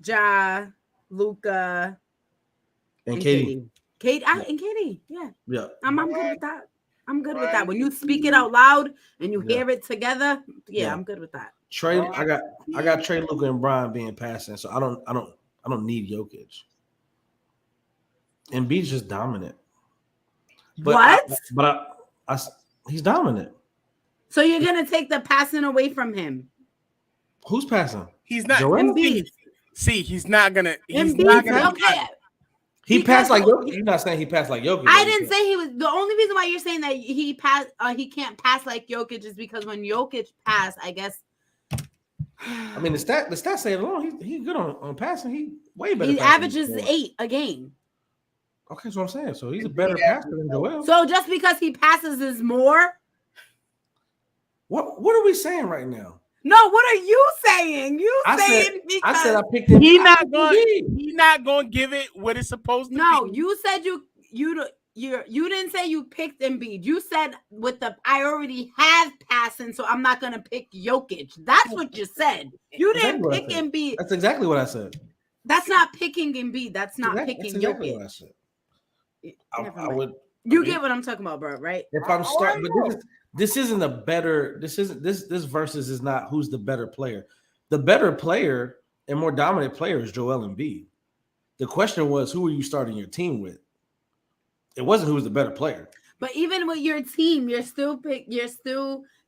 Ja, Luka, and Katie. And Katie. Yeah. I'm good with that. I'm good with that. When you speak it out loud and you hear it together, I'm good with that. Trey, I got Trey, Luka, and Bron being passing, so I don't need Jokic. Embiid's just dominant. But he's dominant. So you're gonna take the passing away from him? Who's passing? He's not. Embiid. See, he's not gonna. Okay. He passed like Jokic. You're not saying he passed like Jokic. I didn't say he was. The only reason why you're saying that he can't pass like Jokic is because when Jokic passed, I guess. I mean, the stats say it alone. He's good on passing. He way better. He averages 8 a game. Okay, that's what I'm saying. So he's a better passer than Joel. So just because he passes is more. What are we saying right now? No, what are you saying? I said I picked him. He's not going to give it what it's supposed to be. No, you said you didn't say you picked Embiid. You said I already have passing, so I'm not going to pick Jokic. That's what you said. You didn't pick Embiid. That's exactly what I said. That's not picking Embiid. That's not picking exactly Jokic. What I said. I would. You get what I'm talking about, bro? Right? If I'm starting, but this isn't a better. This versus is not who's the better player. The better player and more dominant player is Joel Embiid. The question was, who are you starting your team with? It wasn't who's the better player. But even with your team, you're still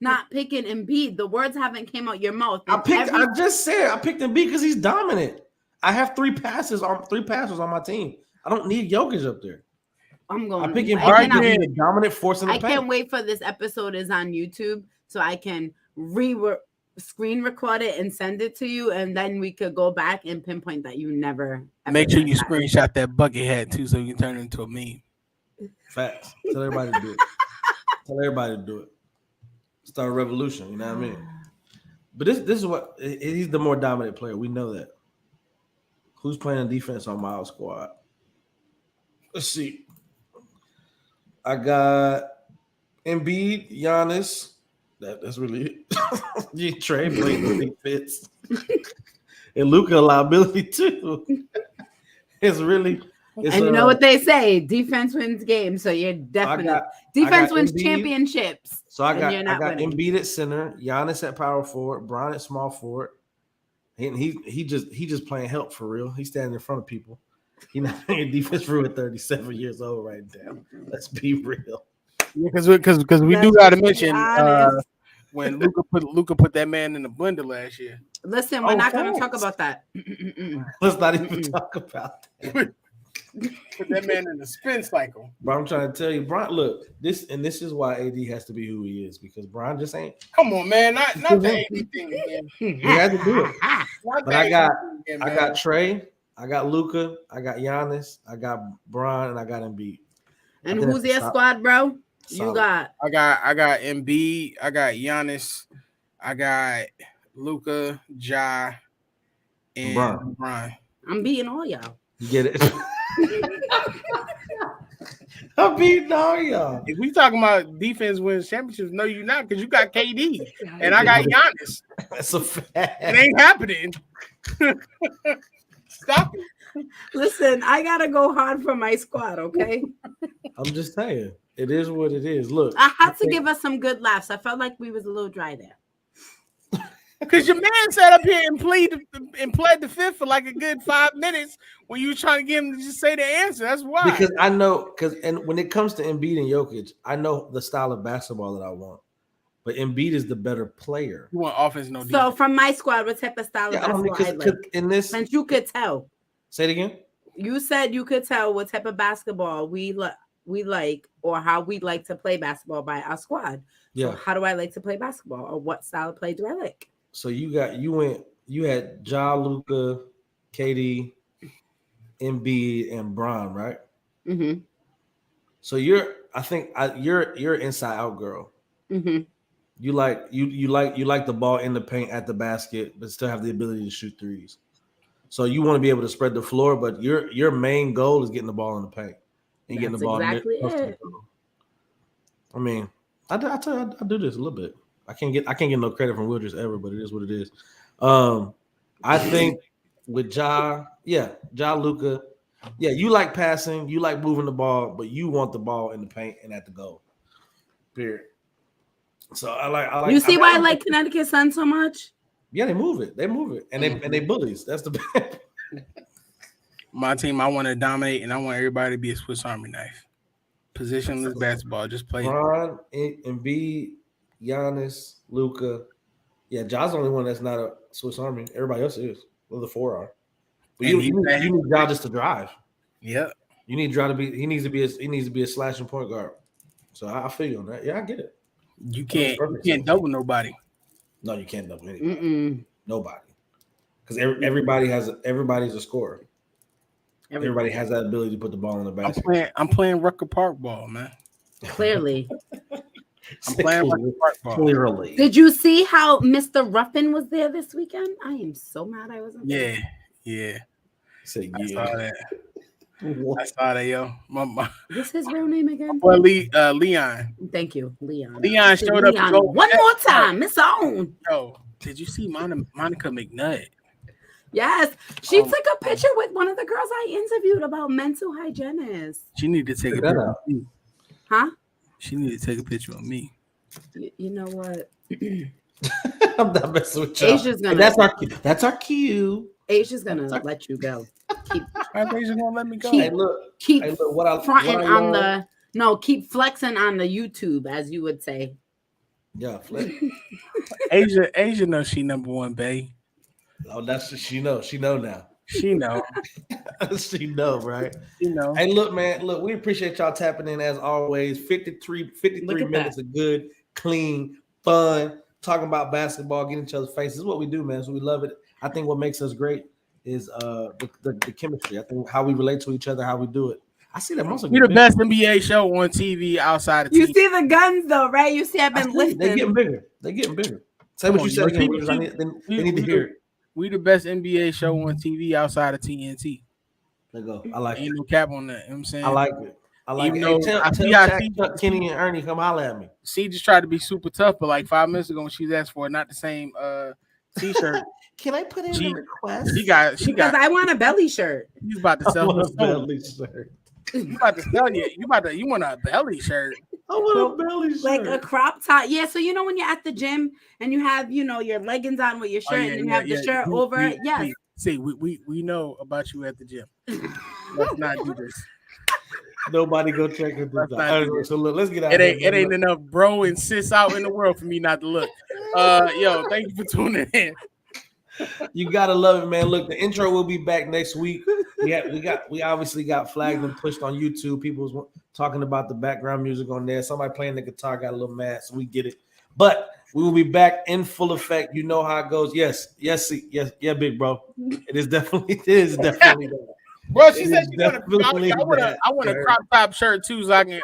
not picking Embiid. The words haven't came out your mouth. I just said I picked Embiid because he's dominant. I have 3 passers on my team. I don't need Jokic up there. I'm going. I pick Embiid the dominant force in the paint. I can't wait for this episode is on YouTube so I can screen record it and send it to you, and then we could go back and pinpoint that you never. Make sure you screenshot that bucket hat too, so you can turn it into a meme. Facts. Tell everybody to do it. Start a revolution. You know what I mean? But this is what he's the more dominant player. We know that. Who's playing defense on my squad? Let's see. I got Embiid, Giannis. That's really it. Trey Blake fits. And Luka liability too. It's really. And you know what they say: defense wins games. So you're definitely defense wins Embiid, championships. So I got Embiid at center, Giannis at power forward, Bron at small forward. And he just playing help for real. He's standing in front of people. He's not playing defense for at 37 years old right now. Let's be real. Yeah, because we do got to mention when Luka put that man in the blender last year. Listen, we're not going to talk about that. Let's not even talk about that. Put that man in the spin cycle. Bro, I'm trying to tell you, Bron. Look, this is why AD has to be who he is, because Bron just ain't. Come on, man, not the AD thing again. He had to do it. But I got Trey, I got Luka, I got Giannis, I got Bron, and I got Embiid. And who's your squad, bro? Solid. You got. I got Embiid, I got Giannis, I got Luka, Ja, and Bron. I'm beating all y'all. You get it? I'm beating all y'all. If we talking about defense wins championships, no, you're not, because you got KD and I got Giannis. That's a fact. It ain't happening. Stop it. Listen, I gotta go hard for my squad, okay? I'm just saying, it is what it is. Look, I had to give us some good laughs. I felt like we was a little dry there. Because your man sat up here and pled the fifth for like a good 5 minutes when you were trying to get him to just say the answer. That's why. Because I know, and when it comes to Embiid and Jokic, I know the style of basketball that I want. But Embiid is the better player. You want offense, no defense. So from my squad, what type of style of basketball I like? In this, since you could tell. Say it again. You said you could tell what type of basketball we like, or how we like to play basketball by our squad. Yeah. So how do I like to play basketball, or what style of play do I like? So you had Ja, Luka, KD, Embiid, and Bron, right? Mm-hmm. So you're inside out girl. Mm-hmm. You like the ball in the paint at the basket, but still have the ability to shoot threes. So you want to be able to spread the floor, but your main goal is getting the ball in the paint and getting the ball. Exactly it. I mean, I do this a little bit. I can't get no credit from Wilders ever, but it is what it is. I think with Ja, Luka, you like passing, you like moving the ball, but you want the ball in the paint and at the goal. Period. So I like. You see why I like Connecticut Sun so much? Yeah, they move it, and they bullies. That's the best. My team, I want to dominate, and I want everybody to be a Swiss Army knife. Positionless basketball, just play. Bron, Embiid, Giannis, Luka. Yeah, Ja's the only one that's not a Swiss Army. Everybody else is. Well, the four are. But you need Ja just to drive. Yeah. You need Ja to be. He needs to be a slashing point guard. So I feel you on that. Yeah, I get it. You can't double nobody. No, you can't double anybody. Nobody. Because everybody's a scorer. Everybody has that ability to put the ball in the basket. I'm playing Rucker Park ball, man. Clearly. I'm playing Rucker Park ball. Clearly. Did you see how Mr. Ruffin was there this weekend? I am so mad I wasn't there. Yeah. I saw that. I saw that, yo. What's his real name again? Well, Leon. Thank you, Leon. Leon showed up. One more time. It's on. Yo, did you see Monica McNutt? Yes. She took a picture with one of the girls I interviewed about mental hygienists. She need to take a picture of me. Huh? She need to take a picture of me. You know what? I'm not messing with you. That's our cue. Asia's gonna let you go. Asia's gonna let me go. Keep flexing on the YouTube, as you would say. Yeah, flex. Asia knows she number one, babe. Oh, that's what she knows. She know now. She know. She know, right? She know. Hey, look, man. Look, we appreciate y'all tapping in as always. 53 minutes of good, clean, fun, talking about basketball, getting each other's faces. This is what we do, man. So we love it. I think what makes us great is the chemistry. I think how we relate to each other, how we do it. I see that most of you're the best NBA show on TV outside of TV. You see the guns though, right? You see I've been listening. They're getting bigger. Say what you said again. They need to hear it. We the best NBA show on TV outside of TNT. There you go. I like it. Ain't no cap on that. You know what I'm saying? I like it. Hey, tell Kenny and Ernie come holler at me. She just tried to be super tough, but like 5 minutes ago when she was asked for not the same t-shirt. Can I put in a request? She got because I want a belly shirt. He's about to sell a belly shirt. You about to sell you. You want a belly shirt. I want a belly shirt. Like a crop top. Yeah, so you know when you're at the gym and you have, your leggings on with your shirt and you have the shirt over it. Yes. See, we know about you at the gym. Let's not do this. Nobody go check it. So look, let's get out. It ain't enough bro and sis out in the world for me not to look. Yo, thank you for tuning in. You gotta love it, man. Look, the intro will be back next week. We obviously got flagged and pushed on YouTube. People was talking about the background music on there. Somebody playing the guitar got a little mad, so we get it. But we will be back in full effect. You know how it goes. Yes, big bro. It is definitely that. Bro, she said I want a crop top shirt too, so I can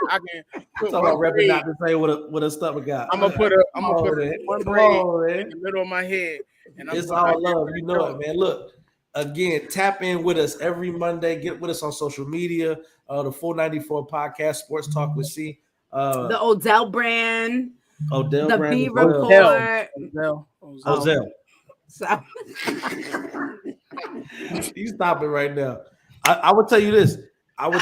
put one braid. Not to say what a stomach got. I'm gonna put one braid in the middle of my head. And it's all love. You know it, man. Look, again, tap in with us every Monday. Get with us on social media. The 494 podcast, Sports Talk with C. The Odell brand. The B report. Ozell. So you stop it right now. I would tell you this. When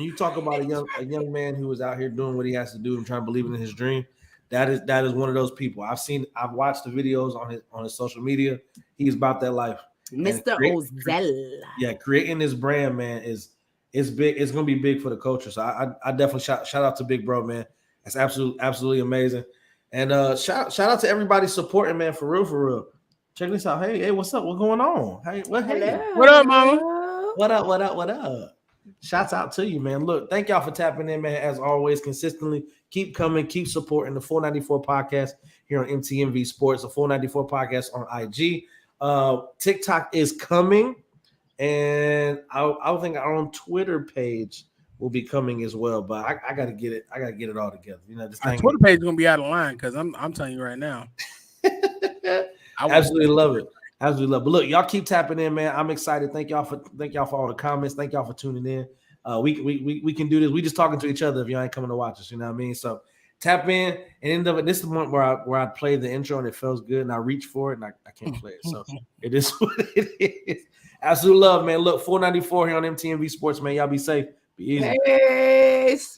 you talk about a young man who is out here doing what he has to do and trying to believe in his dream, that is one of those people. I've watched the videos on his social media. He's about that life. Mr. Ozell. Yeah, creating this brand, man, is big. It's gonna be big for the culture. So I definitely shout out to Big Bro, man. That's absolutely amazing. And shout out to everybody supporting, man, for real. Check this out. Hey, what's up? What's going on? Hey, what up, mama? What up? Shouts out to you, man. Look, thank y'all for tapping in, man. As always, consistently keep coming, keep supporting the 494 podcast here on MTMV Sports, the 494 podcast on IG. TikTok is coming, and I think our own Twitter page will be coming as well. But I gotta get it. I gotta get it all together. You know, this our Twitter page is gonna be out of line because I'm telling you right now. I absolutely love it. Absolutely love it. But look, y'all keep tapping in, man. I'm excited. Thank y'all for all the comments. Thank y'all for tuning in. We can do this. We just talking to each other if y'all ain't coming to watch us. You know what I mean? So tap in and end up. This is the moment where I play the intro and it feels good and I reach for it and I can't play it. So it is what it is. Absolute love, man. Look, 494 here on MTMV Sports, man. Y'all be safe. Be easy. Peace.